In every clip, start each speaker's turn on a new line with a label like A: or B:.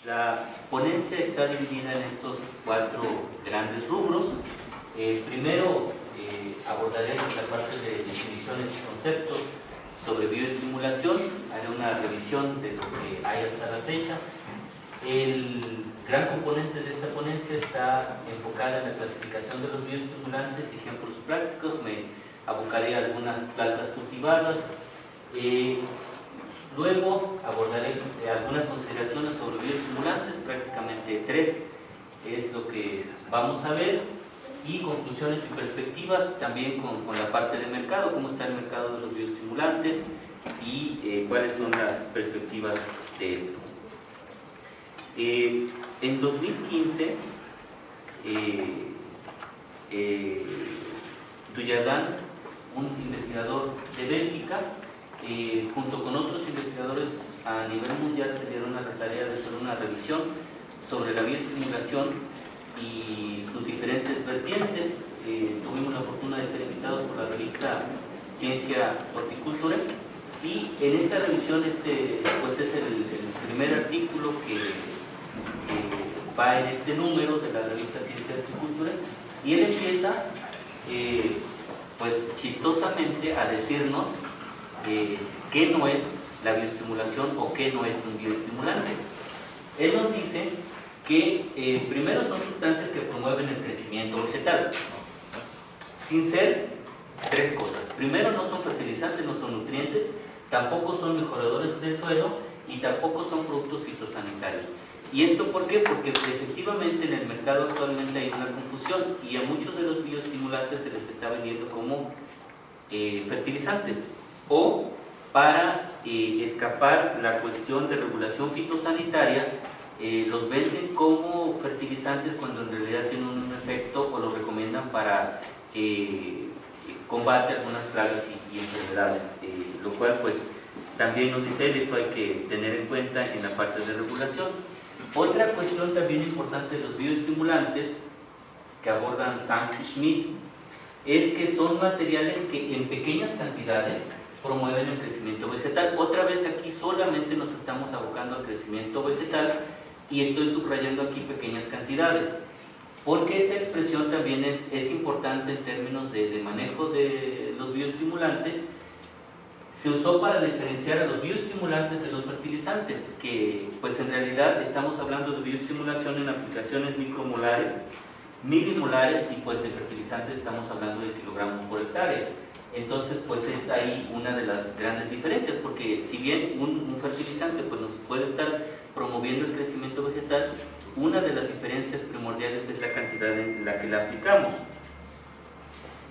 A: La ponencia está dividida en estos 4 grandes rubros. Primero abordaremos la parte de definiciones y conceptos sobre bioestimulación. Haré una revisión de lo que hay hasta la fecha. El gran componente de esta ponencia está enfocada en la clasificación de los bioestimulantes y ejemplos prácticos. Me abocaré a algunas plantas cultivadas. Luego abordaré algunas consideraciones sobre bioestimulantes, prácticamente 3 es lo que vamos a ver, y conclusiones y perspectivas también con la parte de mercado, cómo está el mercado de los bioestimulantes y cuáles son las perspectivas de esto. En 2015, Dujardin, un investigador de Bélgica, junto con otros investigadores a nivel mundial, se dieron a la tarea de hacer una revisión sobre la bioestimulación y sus diferentes vertientes. Tuvimos la fortuna de ser invitados por la revista Ciencia Horticultura, y en esta revisión pues es el primer artículo que va en este número de la revista Ciencia Horticultura, y él empieza pues chistosamente a decirnos qué no es la bioestimulación o qué no es un bioestimulante. Él nos dice que primero son sustancias que promueven el crecimiento vegetal, sin ser 3 cosas. Primero, no son fertilizantes, no son nutrientes, tampoco son mejoradores del suelo y tampoco son productos fitosanitarios. ¿Y esto por qué? Porque efectivamente en el mercado actualmente hay una confusión y a muchos de los bioestimulantes se les está vendiendo como fertilizantes, o para escapar la cuestión de regulación fitosanitaria, los venden como fertilizantes cuando en realidad tienen un efecto, o los recomiendan para combate algunas plagas y enfermedades, lo cual pues también nos dice él, eso hay que tener en cuenta en la parte de regulación. Otra cuestión también importante de los bioestimulantes que abordan Zhang y Schmidt es que son materiales que en pequeñas cantidades promueven el crecimiento vegetal. Otra vez aquí solamente nos estamos abocando al crecimiento vegetal y estoy subrayando aquí pequeñas cantidades, porque esta expresión también es importante en términos de manejo de los bioestimulantes. Se usó para diferenciar a los bioestimulantes de los fertilizantes, que pues en realidad estamos hablando de bioestimulación en aplicaciones micromolares, milimolares, y pues de fertilizantes estamos hablando de kilogramos por hectárea. Entonces pues es ahí una de las grandes diferencias, porque si bien un fertilizante pues nos puede estar promoviendo el crecimiento vegetal, una de las diferencias primordiales es la cantidad en la que la aplicamos.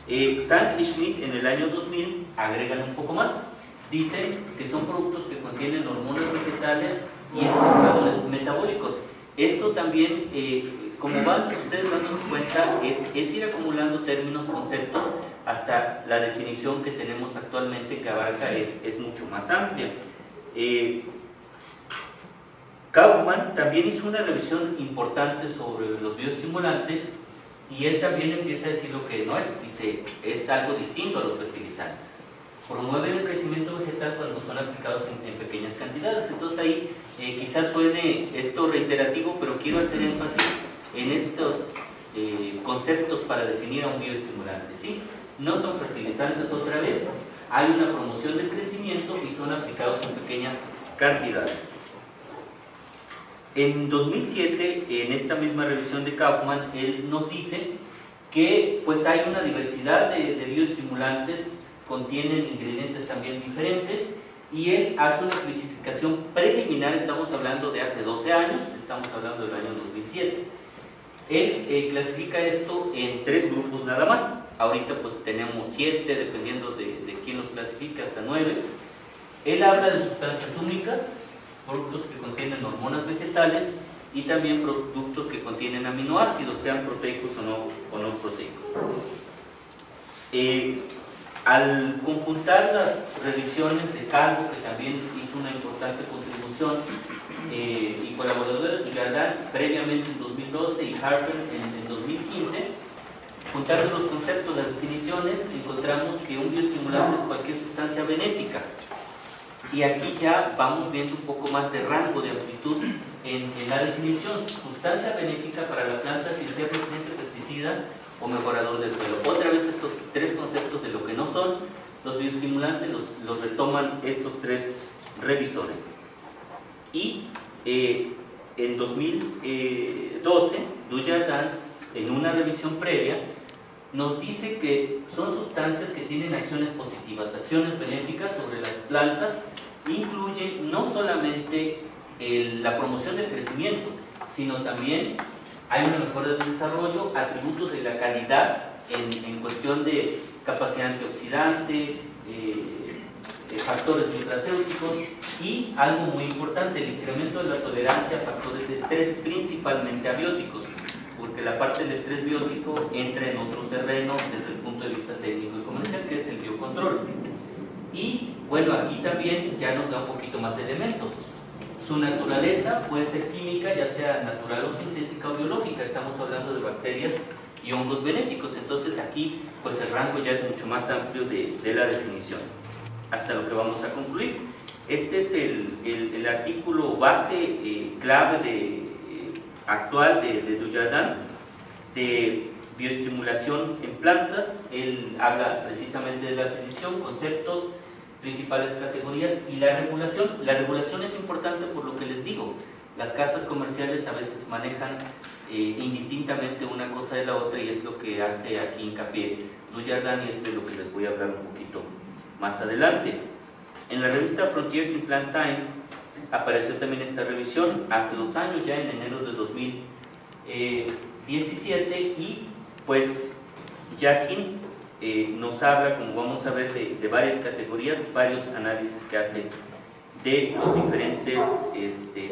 A: Zhang y Schmidt en el año 2000 agregan un poco más. Dicen que son productos que contienen hormonas vegetales y estimuladores metabólicos. Esto también, como van ustedes dándose cuenta, es ir acumulando términos, conceptos, hasta la definición que tenemos actualmente, que abarca es mucho más amplia. Kaufman también hizo una revisión importante sobre los bioestimulantes, y él también empieza a decir lo que no es. Dice, es algo distinto a los fertilizantes. Promueven el crecimiento vegetal cuando son aplicados en pequeñas cantidades. Entonces ahí quizás suene esto reiterativo, pero quiero hacer énfasis en estos conceptos para definir a un bioestimulante, ¿sí? No son fertilizantes otra vez, hay una promoción del crecimiento y son aplicados en pequeñas cantidades. En 2007, en esta misma revisión de Kaufman, él nos dice que pues hay una diversidad de bioestimulantes, contienen ingredientes también diferentes, y él hace una clasificación preliminar. Estamos hablando de hace 12 años, estamos hablando del año 2007. Él clasifica esto en 3 grupos nada más. Ahorita pues tenemos 7, dependiendo de quién los clasifica, hasta 9. Él habla de sustancias únicas, productos que contienen hormonas vegetales, y también productos que contienen aminoácidos, sean proteicos o no proteicos. Al conjuntar las revisiones de Calvo, que también hizo una importante contribución, y colaboradores de Dujardin previamente en 2012 y Harper en 2015, juntando los conceptos, las definiciones, encontramos que un bioestimulante es cualquier sustancia benéfica y aquí ya vamos viendo un poco más de rango de amplitud en la definición. Sustancia benéfica para la planta sin ser nutriente, pesticida o mejorador del suelo. Otra vez estos tres conceptos de lo que no son los bioestimulantes los retoman estos tres revisores. Y en 2012, Dujardin, en una revisión previa, nos dice que son sustancias que tienen acciones positivas, acciones benéficas sobre las plantas, incluye no solamente la promoción del crecimiento, sino también hay una mejora del desarrollo, atributos de la calidad en cuestión de capacidad antioxidante, factores nutracéuticos y algo muy importante, el incremento de la tolerancia a factores de estrés, principalmente abióticos, porque la parte del estrés biótico entra en otro terreno desde el punto de vista técnico y comercial, que es el biocontrol. Y bueno, aquí también ya nos da un poquito más de elementos. Su naturaleza puede ser química, ya sea natural o sintética o biológica. Estamos hablando de bacterias y hongos benéficos. Entonces aquí pues el rango ya es mucho más amplio de la definición. Hasta lo que vamos a concluir. Este es el artículo base clave actual de Dujardin de bioestimulación en plantas. Él habla precisamente de la definición, conceptos, principales categorías y la regulación. La regulación es importante por lo que les digo. Las casas comerciales a veces manejan indistintamente una cosa de la otra y es lo que hace aquí hincapié Dujardin, y es de lo que les voy a hablar un poquito más adelante. En la revista Frontiers in Plant Science apareció también esta revisión hace 2 años, ya en enero de 2017, y pues Jackin nos habla, como vamos a ver, de varias categorías, varios análisis que hace de los diferentes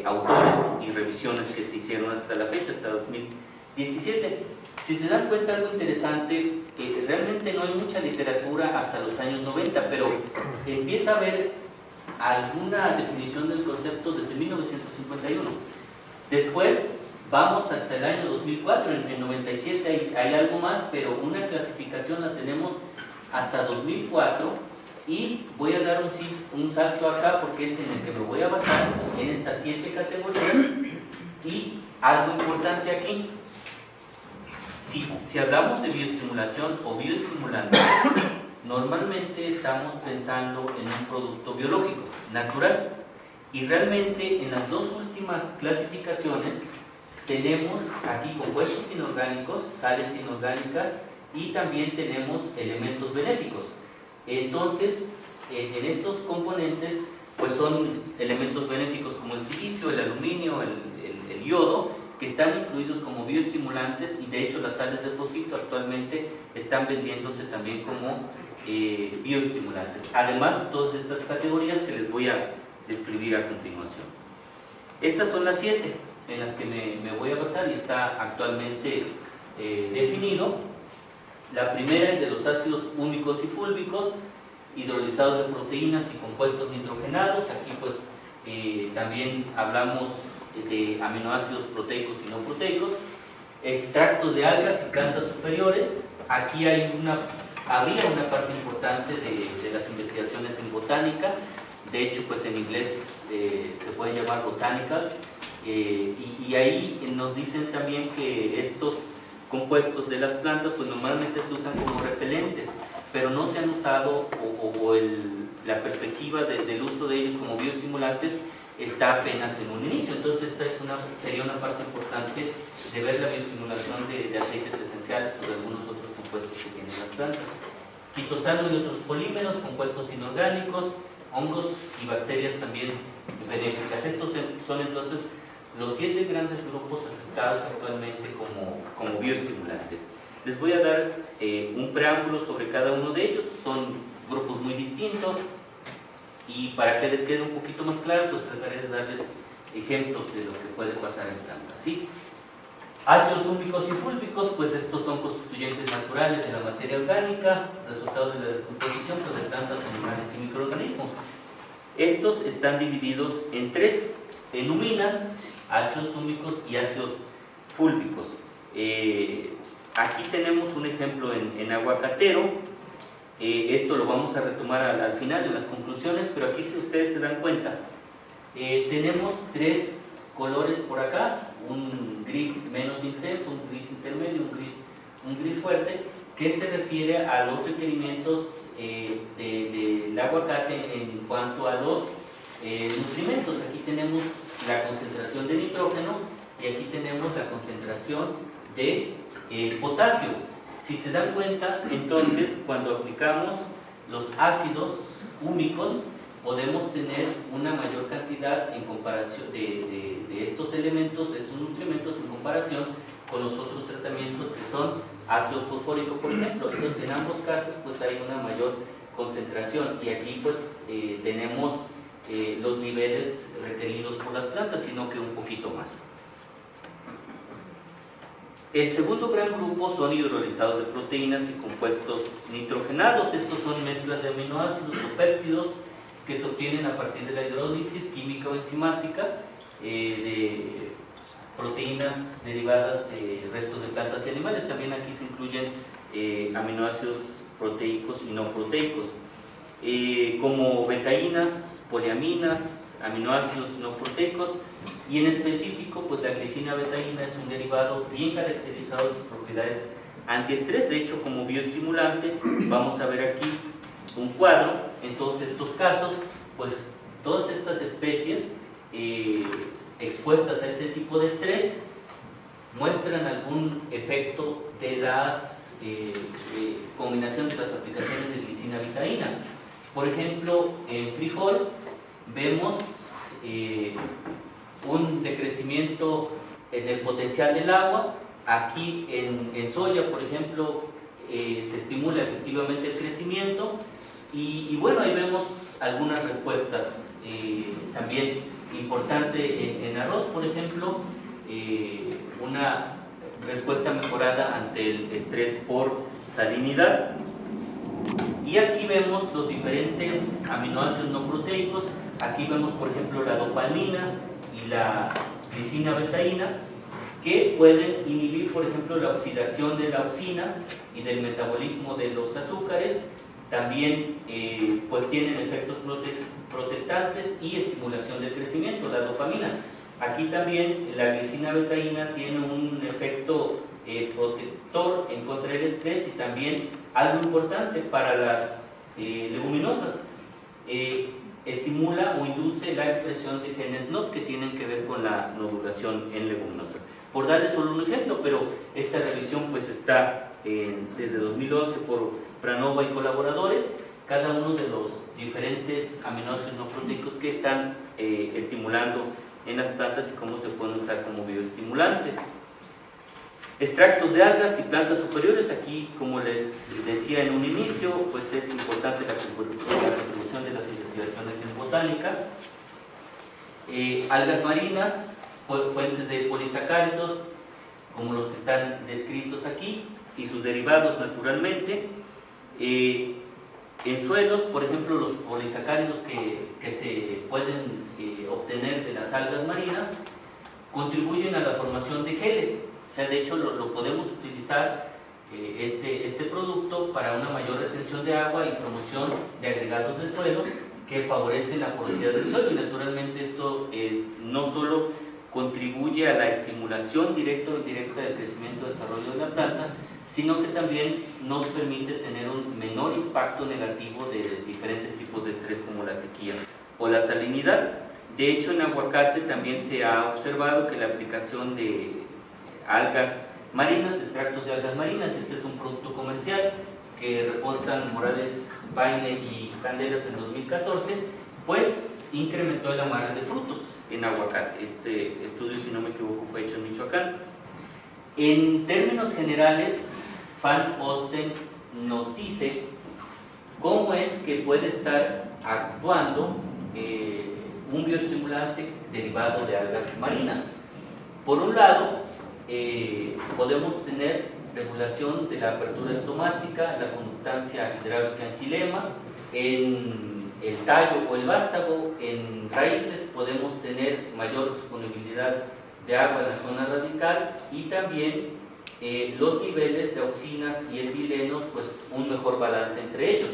A: autores y revisiones que se hicieron hasta la fecha, hasta 2017. Si se dan cuenta, algo interesante, realmente no hay mucha literatura hasta los años 90, pero empieza a haber alguna definición del concepto desde 1951. Después vamos hasta el año 2004, en el 97 hay algo más, pero una clasificación la tenemos hasta 2004, y voy a dar un salto acá porque es en el que me voy a basar en estas 7 categorías. Y algo importante aquí, si hablamos de bioestimulación o bioestimulante, normalmente estamos pensando en un producto biológico, natural, y realmente en las 2 últimas clasificaciones tenemos aquí compuestos inorgánicos, sales inorgánicas, y también tenemos elementos benéficos. Entonces, en estos componentes, pues son elementos benéficos como el silicio, el aluminio, el yodo, que están incluidos como bioestimulantes, y de hecho las sales de fosfito actualmente están vendiéndose también como bioestimulantes. Además, todas estas categorías que les voy a describir a continuación. Estas son las 7 en las que me voy a basar y está actualmente definido. La primera es de los ácidos húmicos y fúlbicos, hidrolizados de proteínas y compuestos nitrogenados. Aquí pues también hablamos de aminoácidos proteicos y no proteicos, extractos de algas y plantas superiores. Aquí habría una parte importante de las investigaciones en botánica. De hecho, pues en inglés se pueden llamar botanicals, y ahí nos dicen también que estos compuestos de las plantas pues normalmente se usan como repelentes, pero no se han usado, la perspectiva del uso de ellos como bioestimulantes está apenas en un inicio. Entonces esta sería una parte importante de ver la bioestimulación de aceites esenciales o de algunos otros compuestos que tienen las plantas. Quitosano y otros polímeros, compuestos inorgánicos, hongos y bacterias también benéficas. Estos son entonces los 7 grandes grupos aceptados actualmente como bioestimulantes. Les voy a dar un preámbulo sobre cada uno de ellos. Son grupos muy distintos, y para que les quede un poquito más claro, pues trataré de darles ejemplos de lo que puede pasar en plantas, ¿sí? Ácidos húmicos y fúlbicos, pues estos son constituyentes naturales de la materia orgánica, resultados de la descomposición pues, de plantas, animales y microorganismos. Estos están divididos en 3 enuminas: ácidos húmicos y ácidos fúlbicos. Aquí tenemos un ejemplo en aguacatero. Esto lo vamos a retomar al final en las conclusiones, pero aquí si ustedes se dan cuenta, tenemos tres colores por acá, un gris menos intenso, un gris intermedio, un gris fuerte, que se refiere a los requerimientos del aguacate en cuanto a los nutrimentos. Aquí tenemos la concentración de nitrógeno y aquí tenemos la concentración de potasio. Si se dan cuenta, entonces, cuando aplicamos los ácidos húmicos, podemos tener una mayor cantidad en comparación de estos elementos, de estos nutrimentos, en comparación con los otros tratamientos que son ácido fosfórico, por ejemplo. Entonces, en ambos casos, pues hay una mayor concentración, y aquí pues tenemos los niveles requeridos por las plantas, sino que un poquito más. El segundo gran grupo son hidrolizados de proteínas y compuestos nitrogenados. Estos son mezclas de aminoácidos o péptidos que se obtienen a partir de la hidrólisis química o enzimática de proteínas derivadas de restos de plantas y animales. También aquí se incluyen aminoácidos proteicos y no proteicos, como betaínas, poliaminas, aminoácidos no proteicos, y en específico pues la glicina betaína es un derivado bien caracterizado de sus propiedades antiestrés. De hecho, como bioestimulante, vamos a ver aquí un cuadro. En todos estos casos, pues todas estas especies expuestas a este tipo de estrés muestran algún efecto de la combinación de las aplicaciones de glicina betaína. Por ejemplo, en frijol vemos un decrecimiento en el potencial del agua. Aquí en soya, por ejemplo, se estimula efectivamente el crecimiento, y bueno, ahí vemos algunas respuestas. También importante en arroz, por ejemplo, una respuesta mejorada ante el estrés por salinidad. Y aquí vemos los diferentes aminoácidos no proteicos. Aquí vemos, por ejemplo, la dopamina y la glicina betaína, que pueden inhibir, por ejemplo, la oxidación de la auxina y del metabolismo de los azúcares. También pues tienen efectos protectantes y estimulación del crecimiento, la dopamina. Aquí también la glicina betaína tiene un efecto protector en contra del estrés, y también algo importante para las leguminosas, estimula o induce la expresión de genes NOT que tienen que ver con la nodulación en leguminosa. Por darles solo un ejemplo, pero esta revisión pues está desde 2011 por Pranova y colaboradores, cada uno de los diferentes aminoácidos no proteicos que están estimulando en las plantas y cómo se pueden usar como bioestimulantes. Extractos de algas y plantas superiores. Aquí, como les decía en un inicio, pues es importante la contribución de las investigaciones en botánica. Algas marinas, fuentes de polisacáridos, como los que están descritos aquí, y sus derivados naturalmente. En suelos, por ejemplo, los polisacáridos que se pueden obtener de las algas marinas contribuyen a la formación de geles. O sea, de hecho lo podemos utilizar este producto para una mayor retención de agua y promoción de agregados del suelo que favorecen la porosidad del suelo, y naturalmente esto no solo contribuye a la estimulación directa o indirecta del crecimiento y desarrollo de la planta, sino que también nos permite tener un menor impacto negativo de diferentes tipos de estrés como la sequía o la salinidad. De hecho, en aguacate también se ha observado que la aplicación de algas marinas, de extractos de algas marinas, este es un producto comercial que reportan Morales, Baine y Candelas en 2014, pues incrementó el amarre de frutos en aguacate. Este estudio, si no me equivoco, fue hecho en Michoacán. En términos generales, Van Osten nos dice cómo es que puede estar actuando un bioestimulante derivado de algas marinas. Por un lado, podemos tener regulación de la apertura estomática, la conductancia hidráulica en xilema, en el tallo o el vástago. En raíces podemos tener mayor disponibilidad de agua en la zona radical, y también los niveles de auxinas y etilenos, pues un mejor balance entre ellos.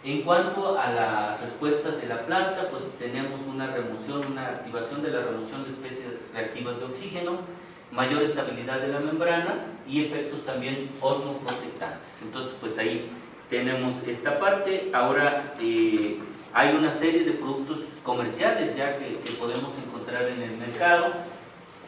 A: En cuanto a las respuestas de la planta, pues tenemos una activación de la remoción de especies reactivas de oxígeno, mayor estabilidad de la membrana y efectos también osmoprotectantes. Entonces, pues ahí tenemos esta parte. Ahora hay una serie de productos comerciales ya que podemos encontrar en el mercado.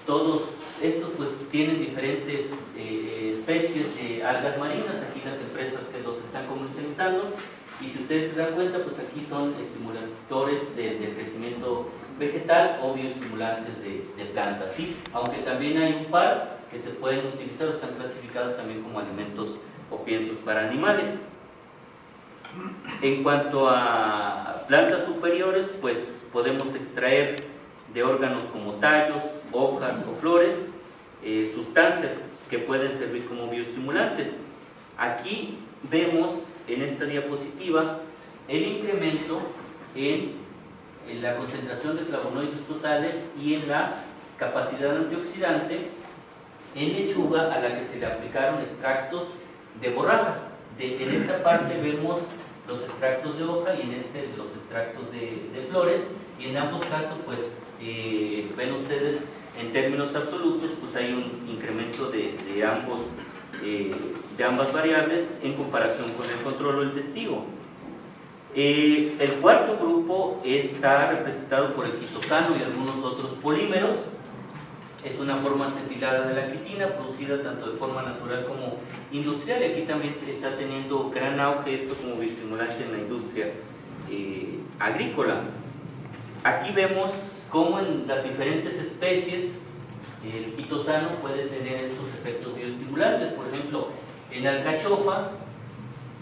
A: Todos estos pues tienen diferentes especies de algas marinas, aquí las empresas que los están comercializando, y si ustedes se dan cuenta, pues aquí son estimuladores del crecimiento vegetal o bioestimulantes de plantas, ¿sí? Aunque también hay un par que se pueden utilizar o están clasificados también como alimentos o piensos para animales. En cuanto a plantas superiores, pues podemos extraer de órganos como tallos, hojas o flores, sustancias que pueden servir como bioestimulantes. Aquí vemos en esta diapositiva el incremento en la concentración de flavonoides totales y en la capacidad antioxidante en lechuga a la que se le aplicaron extractos de borraja. En esta parte vemos los extractos de hoja y en este los extractos de flores, y en ambos casos pues ven ustedes en términos absolutos pues hay un incremento de ambas variables en comparación con el control o el testigo. El cuarto grupo está representado por el quitosano y algunos otros polímeros. Es una forma acetylada de la quitina producida tanto de forma natural como industrial. Aquí también está teniendo gran auge esto como bioestimulante en la industria agrícola. Aquí vemos cómo en las diferentes especies el quitosano puede tener estos efectos bioestimulantes. Por ejemplo, en alcachofa,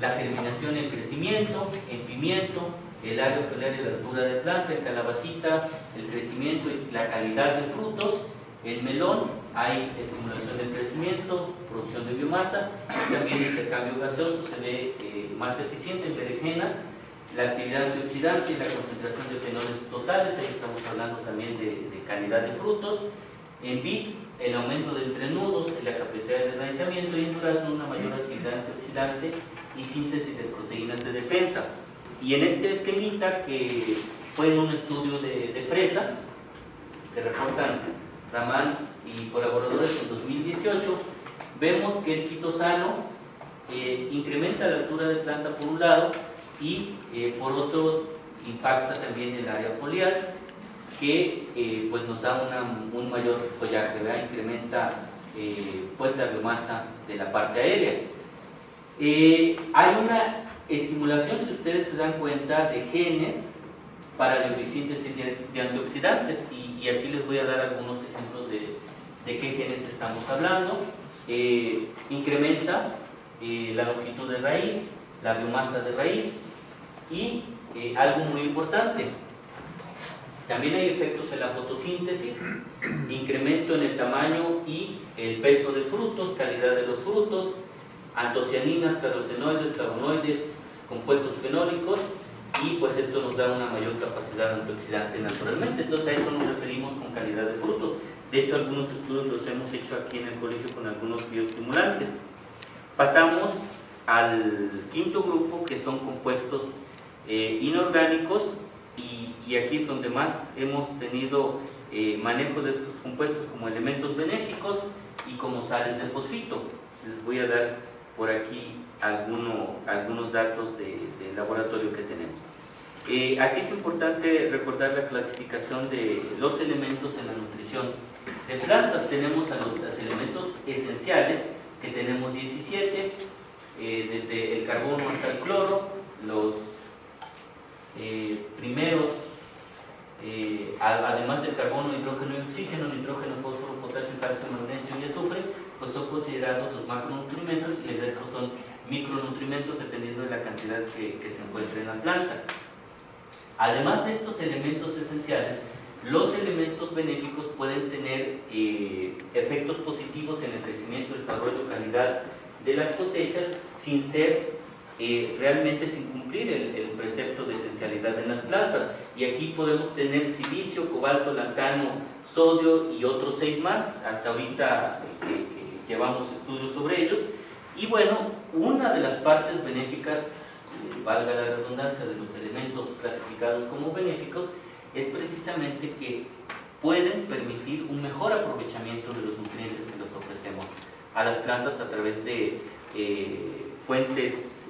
A: la germinación y el crecimiento; en pimiento, el área foliar y la altura de planta; en calabacita, el crecimiento y la calidad de frutos; en melón hay estimulación del crecimiento, producción de biomasa, y también el intercambio gaseoso se ve más eficiente. En berenjena, la actividad antioxidante y la concentración de fenoles totales, ahí estamos hablando también de calidad de frutos. En vid, el aumento de entrenudos, la capacidad de enraizamiento; y en durazno, una mayor actividad antioxidante y síntesis de proteínas de defensa. Y en este esquemita, que fue en un estudio de fresa, que reportan Ramán y colaboradores en 2018, vemos que el quitosano incrementa la altura de planta por un lado y por otro impacta también el área foliar, que pues nos da un mayor follaje, ¿verdad? Incrementa pues la biomasa de la parte aérea. Hay una estimulación, si ustedes se dan cuenta, de genes para la biosíntesis de antioxidantes, y aquí les voy a dar algunos ejemplos de qué genes estamos hablando. Incrementa la longitud de raíz, la biomasa de raíz, y algo muy importante, también hay efectos en la fotosíntesis, incremento en el tamaño y el peso de frutos, calidad de los frutos, antocianinas, carotenoides, flavonoides, compuestos fenólicos, y pues esto nos da una mayor capacidad antioxidante naturalmente. Entonces a eso nos referimos con calidad de fruto. De hecho, algunos estudios los hemos hecho aquí en el colegio con algunos bioestimulantes. Pasamos al quinto grupo, que son compuestos inorgánicos, y aquí es donde más hemos tenido manejo de estos compuestos como elementos benéficos y como sales de fosfito. Les voy a dar por aquí algunos datos de laboratorio que tenemos. Aquí es importante recordar la clasificación de los elementos en la nutrición de plantas. Tenemos los elementos esenciales, que tenemos 17, desde el carbono hasta el cloro. Los primeros, además del carbono, hidrógeno y oxígeno, nitrógeno, fósforo, potasio, calcio, magnesio y azufre, pues son considerados los macronutrimentos, y el resto son micronutrimentos dependiendo de la cantidad que se encuentre en la planta. Además de estos elementos esenciales, los elementos benéficos pueden tener efectos positivos en el crecimiento, desarrollo, calidad de las cosechas, sin ser realmente sin cumplir el precepto de esencialidad en las plantas. Y aquí podemos tener silicio, cobalto, lantano, sodio y otros 6 más, hasta ahorita que llevamos estudios sobre ellos. Y bueno, una de las partes benéficas, valga la redundancia, de los elementos clasificados como benéficos, es precisamente que pueden permitir un mejor aprovechamiento de los nutrientes que los ofrecemos a las plantas a través de fuentes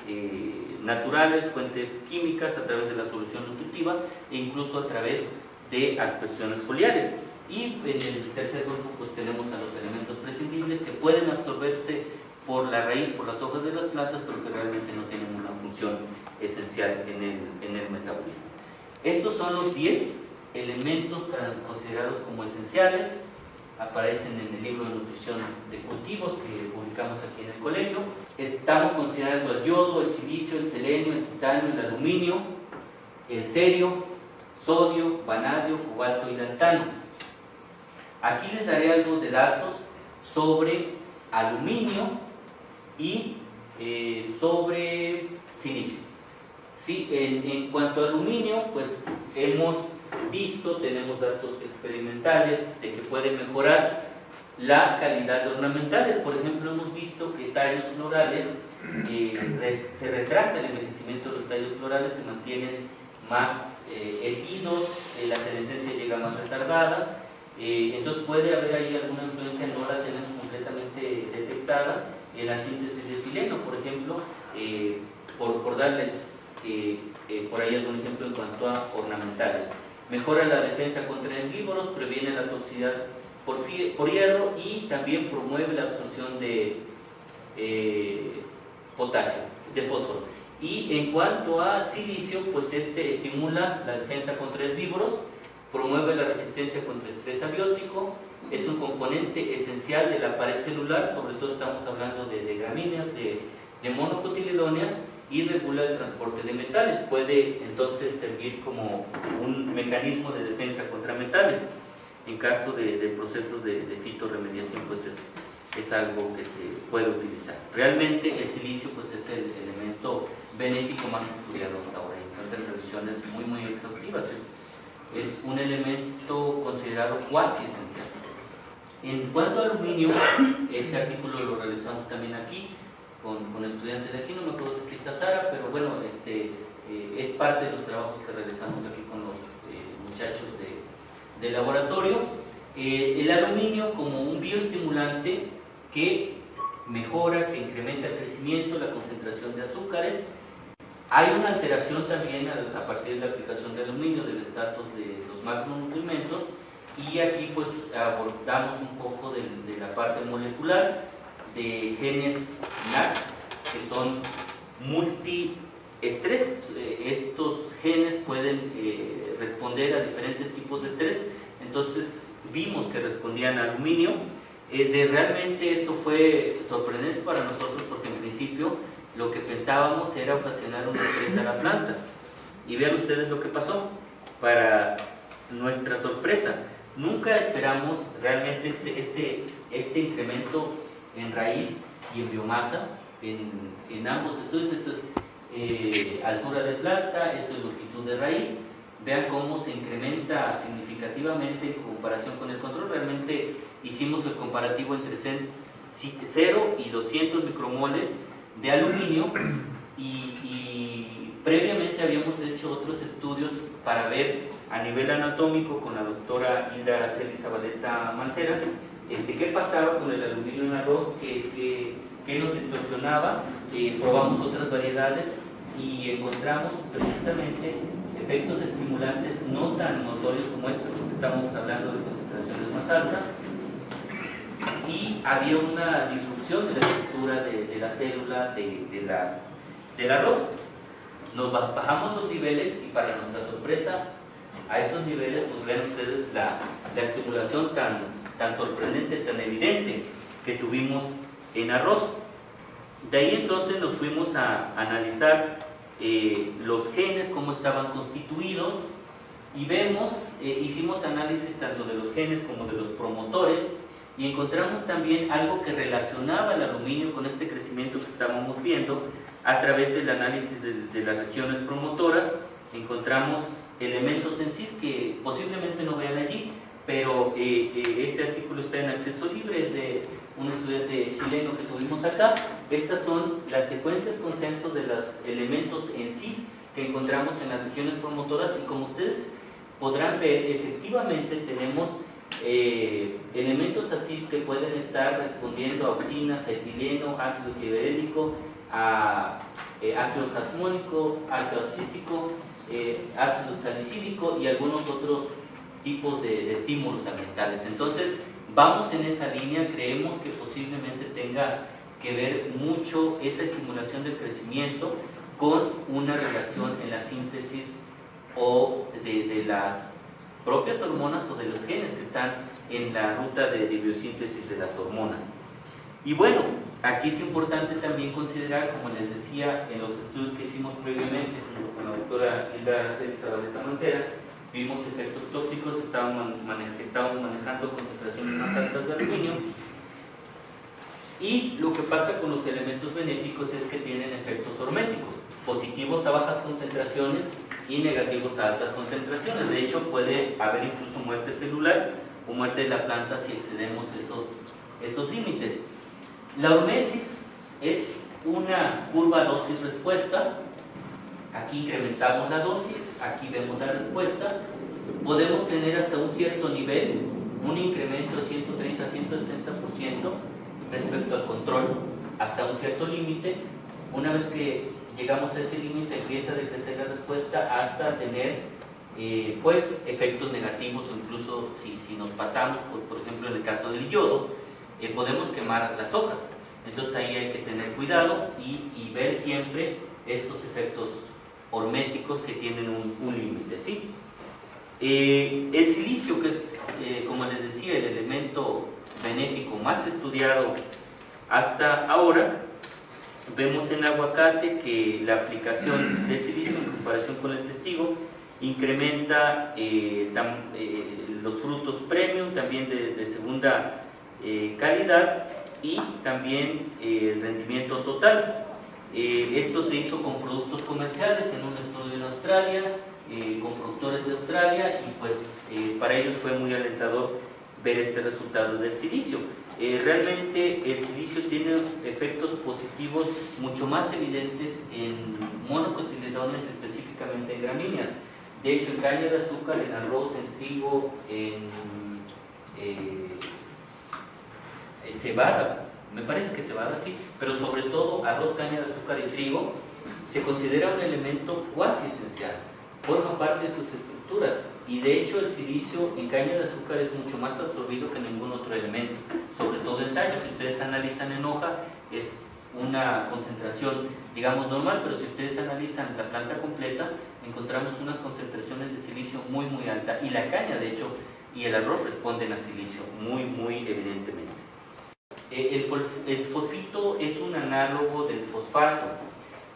A: naturales, fuentes químicas, a través de la solución nutritiva e incluso a través de aspersiones foliares. Y en el tercer grupo pues tenemos a los elementos prescindibles que pueden absorberse por la raíz, por las hojas de las plantas, pero que realmente no tienen una función esencial en el metabolismo. Estos son los 10 elementos considerados como esenciales, aparecen en el libro de nutrición de cultivos que publicamos aquí en el colegio. Estamos considerando el yodo, el silicio, el selenio, el titanio, el aluminio, el cerio, sodio, vanadio, cobalto y lantano. Aquí les daré algo de datos sobre aluminio y sobre silicio. Sí, en cuanto a aluminio, pues hemos visto, tenemos datos experimentales de que puede mejorar la calidad de ornamentales. Por ejemplo, hemos visto que tallos florales, se retrasa el envejecimiento de los tallos florales, se mantienen más erguidos, la senescencia llega más retardada, entonces puede haber ahí alguna influencia, no la tenemos completamente detectada en la síntesis de etileno, por ejemplo, por darles por ahí algún ejemplo en cuanto a ornamentales. Mejora la defensa contra herbívoros, previene la toxicidad por hierro y también promueve la absorción de potasio, de fósforo. Y en cuanto a silicio, pues este estimula la defensa contra herbívoros, promueve la resistencia contra estrés abiótico, es un componente esencial de la pared celular, sobre todo estamos hablando de gramíneas, de monocotiledóneas, y regula el transporte de metales. Puede entonces servir como un mecanismo de defensa contra metales. En caso de procesos de fitorremediación, pues es algo que se puede utilizar. Realmente el silicio pues es el elemento benéfico más estudiado hasta ahora. Encuentran revisiones muy exhaustivas. Es un elemento considerado cuasi esencial. En cuanto al aluminio, este artículo lo realizamos también aquí con estudiantes de aquí, no me acuerdo si aquí está Sara, pero bueno, es parte de los trabajos que realizamos aquí con los muchachos de laboratorio. El aluminio como un bioestimulante que mejora, que incrementa el crecimiento, la concentración de azúcares. Hay una alteración también a partir de la aplicación de aluminio del estatus de los macronutrientes, y aquí pues abordamos un poco de la parte molecular de genes NAC que son multiestrés. Estos genes pueden responder a diferentes tipos de estrés, entonces vimos que respondían a aluminio. Realmente esto fue sorprendente para nosotros porque en principio lo que pensábamos era ocasionar un estrés a la planta, y vean ustedes lo que pasó. Para nuestra sorpresa, nunca esperamos realmente este incremento en raíz y en biomasa en ambos estudios. Esto es altura de planta, esto es longitud de raíz. Vean cómo se incrementa significativamente en comparación con el control. Realmente hicimos el comparativo entre 0 y 200 micromoles de aluminio, y previamente habíamos hecho otros estudios para ver a nivel anatómico con la doctora Hilda Araceli Zabaleta Mancera qué pasaba con el aluminio en arroz, qué nos distorsionaba. Probamos otras variedades y encontramos precisamente efectos estimulantes no tan notorios como estos, porque estamos hablando de concentraciones más altas, y había una disrupción de la estructura de la célula del arroz. Nos bajamos los niveles y para nuestra sorpresa a estos niveles pues ven ustedes la estimulación tan sorprendente, tan evidente que tuvimos en arroz. De ahí entonces nos fuimos a analizar los genes, cómo estaban constituidos, y vemos, hicimos análisis tanto de los genes como de los promotores, y encontramos también algo que relacionaba el aluminio con este crecimiento que estábamos viendo a través del análisis de las regiones promotoras. Encontramos elementos en cis que posiblemente no vean allí, pero este artículo está en acceso libre, es de un estudiante estudiante chileno que tuvimos acá. Estas son las secuencias consensos de los elementos en cis que encontramos en las regiones promotoras, y como ustedes podrán ver, efectivamente tenemos elementos así que pueden estar respondiendo a oxinas, a etileno, ácido giberélico, a ácido jasmónico, ácido abscísico, ácido salicílico y algunos otros tipos de estímulos ambientales. Entonces, vamos en esa línea. Creemos que posiblemente tenga que ver mucho esa estimulación del crecimiento con una relación en la síntesis o de las propias hormonas o de los genes que están en la ruta de biosíntesis de las hormonas. Y bueno, aquí es importante también considerar, como les decía, en los estudios que hicimos previamente junto con la doctora Hilda Araceli Zabaleta Mancera, vimos efectos tóxicos, estábamos manejando concentraciones más altas de aluminio, y lo que pasa con los elementos benéficos es que tienen efectos horméticos, positivos a bajas concentraciones y negativos a altas concentraciones. De hecho, puede haber incluso muerte celular o muerte de la planta si excedemos esos límites. La hormesis es una curva dosis-respuesta. Aquí incrementamos la dosis, aquí vemos la respuesta. Podemos tener hasta un cierto nivel, un incremento de 130 a 160% respecto al control, hasta un cierto límite. Una vez que llegamos a ese límite, empieza a decrecer la respuesta hasta tener pues efectos negativos, o incluso si nos pasamos, por ejemplo en el caso del yodo, podemos quemar las hojas. Entonces ahí hay que tener cuidado y ver siempre estos efectos horméticos que tienen un límite, ¿sí? El silicio, que es, como les decía, el elemento benéfico más estudiado hasta ahora, vemos en aguacate que la aplicación de silicio en comparación con el testigo incrementa los frutos premium, también de segunda calidad, y también el rendimiento total. Esto se hizo con productos comerciales en un estudio en Australia, con productores de Australia, y pues para ellos fue muy alentador ver este resultado del silicio. Realmente el silicio tiene efectos positivos mucho más evidentes en monocotiledones, específicamente en gramíneas. De hecho, en caña de azúcar, en arroz, en trigo, en cebada, me parece que cebada sí, pero sobre todo arroz, caña de azúcar y trigo, se considera un elemento cuasi esencial, forma parte de sus estructuras, y de hecho el silicio en caña de azúcar es mucho más absorbido que ningún otro elemento, sobre todo el tallo. Si ustedes analizan en hoja, es una concentración, digamos, normal, pero si ustedes analizan la planta completa, encontramos unas concentraciones de silicio muy alta, y la caña, de hecho, y el arroz responden a silicio muy evidentemente. El fosfito es un análogo del fosfato,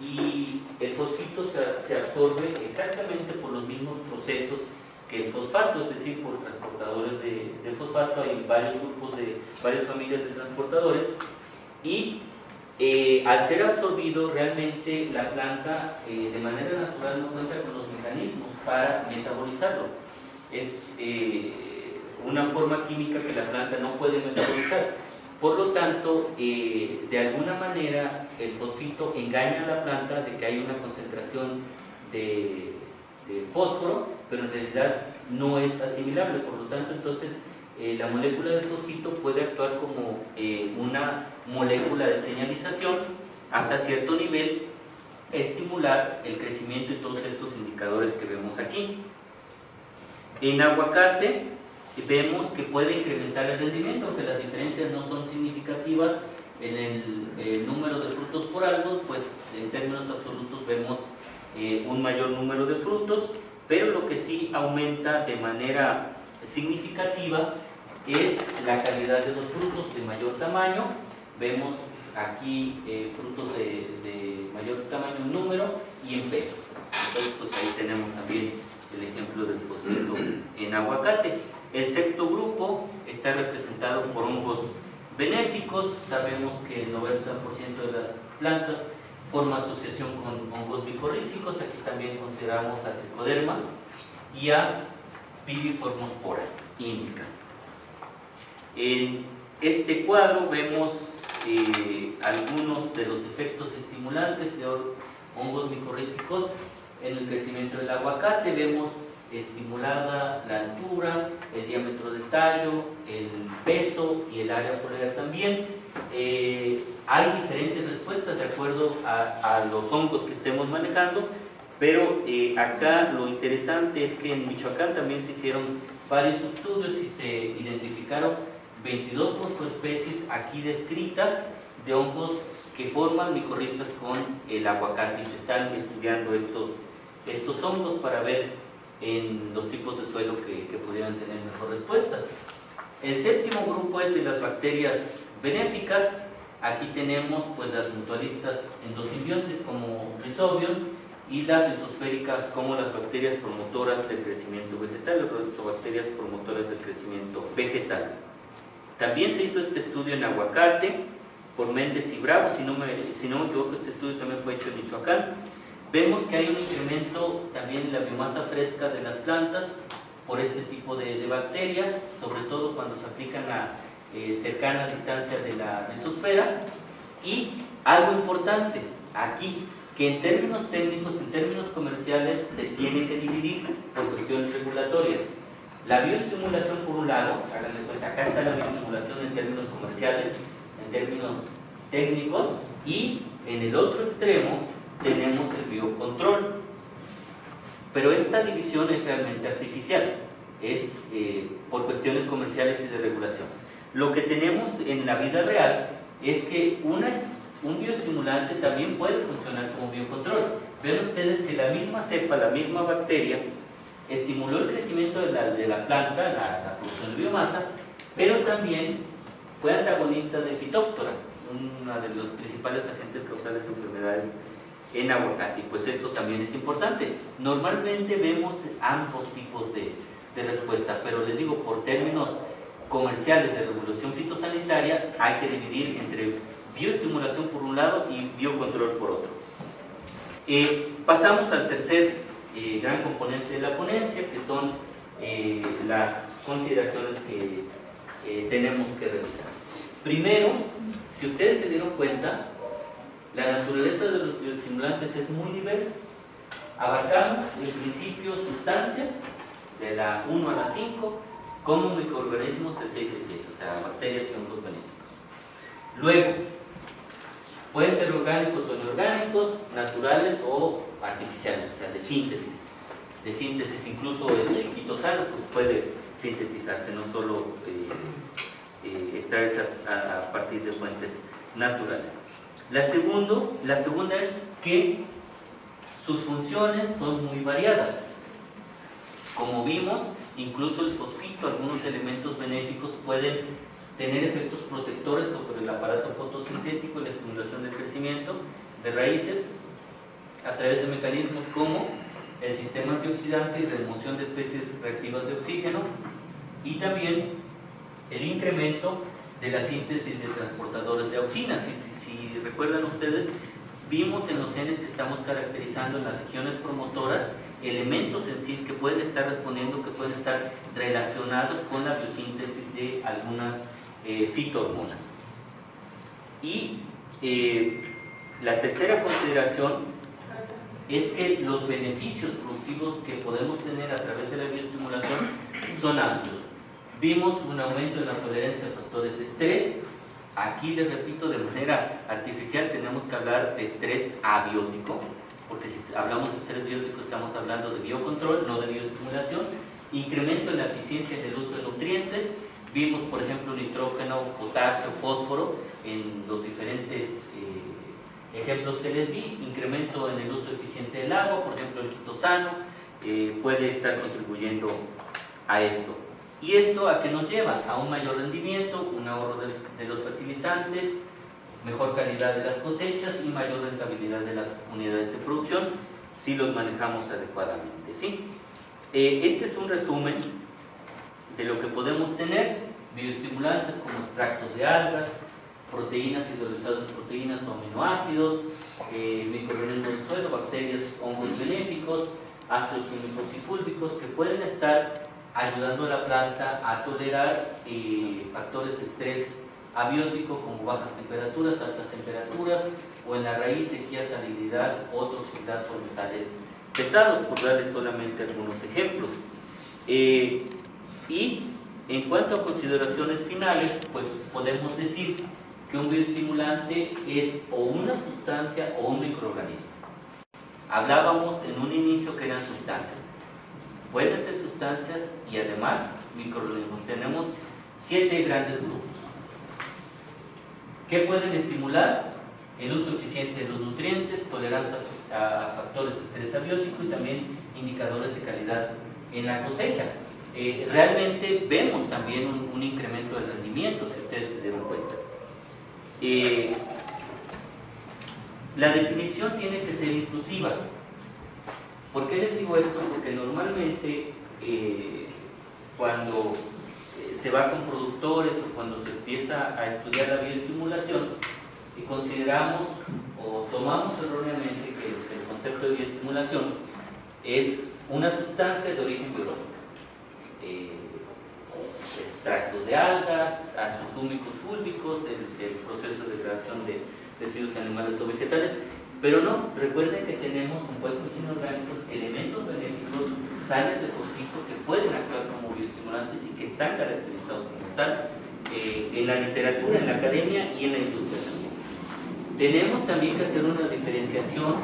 A: y el fosfito se absorbe exactamente por los mismos procesos que el fosfato, es decir, por transportadores de fosfato. Hay varios grupos varias familias de transportadores, y al ser absorbido, realmente la planta de manera natural no cuenta con los mecanismos para metabolizarlo. Es una forma química que la planta no puede metabolizar. Por lo tanto, de alguna manera el fosfito engaña a la planta de que hay una concentración de fósforo, pero en realidad no es asimilable. Por lo tanto, entonces la molécula de fosfito puede actuar como una molécula de señalización hasta cierto nivel, estimular el crecimiento y todos estos indicadores que vemos aquí. En aguacate vemos que puede incrementar el rendimiento, aunque las diferencias no son significativas en el número de frutos por árbol, pues en términos absolutos vemos un mayor número de frutos, pero lo que sí aumenta de manera significativa es la calidad de los frutos de mayor tamaño. Vemos aquí frutos de mayor tamaño en número y en peso. Entonces, pues ahí tenemos también el ejemplo del fosfito en aguacate. El sexto grupo está representado por hongos benéficos. Sabemos que el 90% de las plantas forma asociación con hongos micorrízicos. Aquí también consideramos a Trichoderma y a Viviformospora indica. este cuadro vemos algunos de los efectos estimulantes de hongos micorrízicos en el crecimiento del aguacate. Vemos estimulada la altura, el diámetro del tallo, el peso y el área foliar también. Hay diferentes respuestas de acuerdo a los hongos que estemos manejando, pero acá lo interesante es que en Michoacán también se hicieron varios estudios y se identificaron 22 morfoespecies aquí descritas de hongos que forman micorrizas con el aguacate, y se están estudiando estos hongos para ver en los tipos de suelo que pudieran tener mejor respuestas. El séptimo grupo es de las bacterias benéficas. Aquí tenemos pues las mutualistas endosimbiontes como Rhizobium y las rizosféricas como las bacterias promotoras del crecimiento vegetal o rizobacterias promotoras del crecimiento vegetal. También se hizo este estudio en aguacate por Méndez y Bravo, si no me equivoco, este estudio también fue hecho en Michoacán. Vemos que hay un incremento también en la biomasa fresca de las plantas por este tipo de bacterias, sobre todo cuando se aplican a cercana distancia de la rizosfera. Y algo importante aquí, que en términos técnicos, en términos comerciales, se tiene que dividir por cuestiones regulatorias. La bioestimulación por un lado, háganse cuenta, acá está la bioestimulación en términos comerciales, en términos técnicos, y en el otro extremo tenemos el biocontrol. Pero esta división es realmente artificial, es por cuestiones comerciales y de regulación. Lo que tenemos en la vida real es que un bioestimulante también puede funcionar como biocontrol. Ven ustedes que la misma cepa, la misma bacteria, estimuló el crecimiento de la planta, la producción de biomasa, pero también fue antagonista de Phytophthora, uno de los principales agentes causales de enfermedades en aguacate. Y pues eso también es importante. Normalmente vemos ambos tipos de respuesta, pero les digo, por términos comerciales de regulación fitosanitaria, hay que dividir entre bioestimulación por un lado y biocontrol por otro. Pasamos al tercer gran componente de la ponencia, que son las consideraciones que tenemos que revisar. Primero, si ustedes se dieron cuenta, la naturaleza de los bioestimulantes es muy diversa. Abarcamos en principio sustancias de la 1 a la 5, como microorganismos del 6 al 7, o sea, bacterias y hongos benéficos. Luego, pueden ser orgánicos o inorgánicos, naturales o artificiales, o sea, de síntesis. De síntesis, incluso el quitosano pues puede sintetizarse, no solo extraerse a partir de fuentes naturales. La segunda es que sus funciones son muy variadas. Como vimos, incluso el fosfito, algunos elementos benéficos pueden tener efectos protectores sobre el aparato fotosintético y la estimulación del crecimiento de raíces a través de mecanismos como el sistema antioxidante y remoción de especies reactivas de oxígeno, y también el incremento de la síntesis de transportadores de auxinas. Si recuerdan ustedes, vimos en los genes que estamos caracterizando en las regiones promotoras elementos en sí que pueden estar respondiendo, que pueden estar relacionados con la biosíntesis de algunas fitohormonas. Y la tercera consideración es que los beneficios productivos que podemos tener a través de la bioestimulación son amplios. Vimos un aumento en la tolerancia a factores de estrés. Aquí les repito, de manera artificial tenemos que hablar de estrés abiótico, porque si hablamos de estrés biótico estamos hablando de biocontrol, no de bioestimulación. Incremento en la eficiencia del uso de nutrientes. Vimos, por ejemplo, nitrógeno, potasio, fósforo en los diferentes ejemplos que les di. Incremento en el uso eficiente del agua, por ejemplo, el quitosano puede estar contribuyendo a esto. ¿Y esto a qué nos lleva? A un mayor rendimiento, un ahorro de los fertilizantes, mejor calidad de las cosechas y mayor rentabilidad de las unidades de producción si los manejamos adecuadamente, ¿sí? Este es un resumen de lo que podemos tener: bioestimulantes como extractos de algas, proteínas hidrolizadas de proteínas o aminoácidos, microorganismos del suelo, bacterias, hongos benéficos, ácidos húmicos y fúlbicos que pueden estar ayudando a la planta a tolerar factores de estrés abiótico como bajas temperaturas, altas temperaturas, o en la raíz sequía, salinidad o toxicidad por metales pesados, por darles solamente algunos ejemplos. Y en cuanto a consideraciones finales, pues podemos decir que un bioestimulante es o una sustancia o un microorganismo. Hablábamos en un inicio que eran sustancias. Pueden ser sustancias y además microorganismos. Tenemos 7 grandes grupos. ¿Qué pueden estimular? El uso eficiente de los nutrientes, tolerancia a factores de estrés abiótico y también indicadores de calidad en la cosecha. Realmente vemos también un incremento del rendimiento, si ustedes se dieron cuenta. La definición tiene que ser inclusiva. ¿Por qué les digo esto? Porque normalmente cuando se va con productores o cuando se empieza a estudiar la bioestimulación, consideramos o tomamos erróneamente que el concepto de bioestimulación es una sustancia de origen biológico. Extractos de algas, ácidos húmicos fúlbicos, el proceso de degradación de residuos animales o vegetales, pero no, recuerden que tenemos compuestos inorgánicos, elementos benéficos, sales de fosfito que pueden actuar como bioestimulantes y que están caracterizados como tal en la literatura, en la academia y en la industria también. Tenemos también que hacer una diferenciación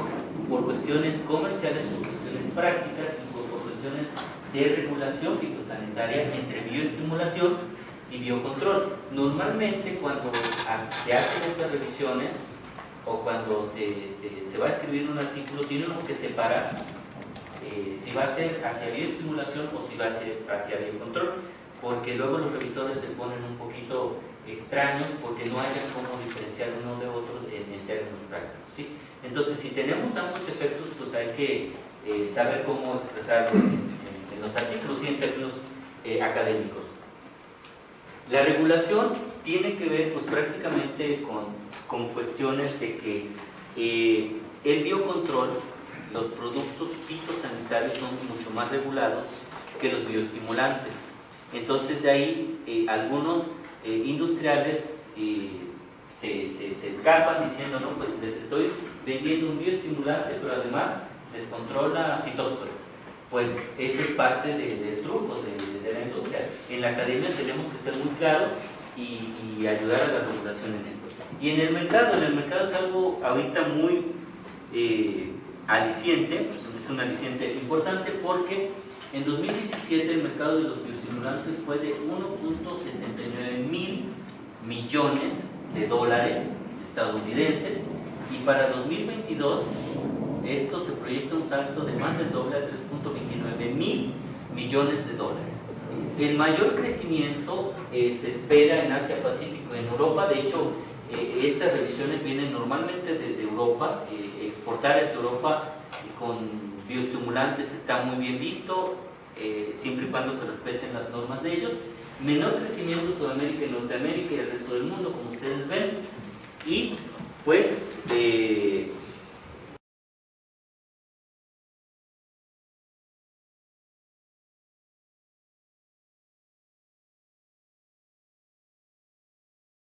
A: por cuestiones comerciales, por cuestiones prácticas y por cuestiones de regulación fitosanitaria entre bioestimulación y biocontrol. Normalmente cuando se hacen estas revisiones o cuando se va a escribir un artículo, tiene uno que separar si va a ser hacia bioestimulación o si va a ser hacia biocontrol, porque luego los revisores se ponen un poquito extraños porque no hayan cómo diferenciar uno de otro en términos prácticos, ¿sí? Entonces, si tenemos ambos efectos, pues hay que saber cómo expresarlo en los artículos y en términos académicos. La regulación tiene que ver pues prácticamente con cuestiones de que el biocontrol, los productos fitosanitarios son mucho más regulados que los bioestimulantes. Entonces de ahí algunos industriales se escapan diciendo, no, pues les estoy vendiendo un bioestimulante, pero además les controla fitósforo. Pues eso es parte del truco de la industria. En la academia tenemos que ser muy claros y ayudar a la regulación en esto. Y en el mercado es algo ahorita muy aliciente, es un aliciente importante porque en 2017 el mercado de los bioestimulantes fue de 1.79 mil millones de dólares estadounidenses y para 2022 esto se proyecta un salto de más del doble a 3.29 mil millones de dólares. El mayor crecimiento se espera en Asia-Pacífico y en Europa. De hecho, estas revisiones vienen normalmente desde Europa. Exportar hacia Europa con bioestimulantes está muy bien visto, siempre y cuando se respeten las normas de ellos. Menor crecimiento Sudamérica y Norteamérica y el resto del mundo, como ustedes ven. Y pues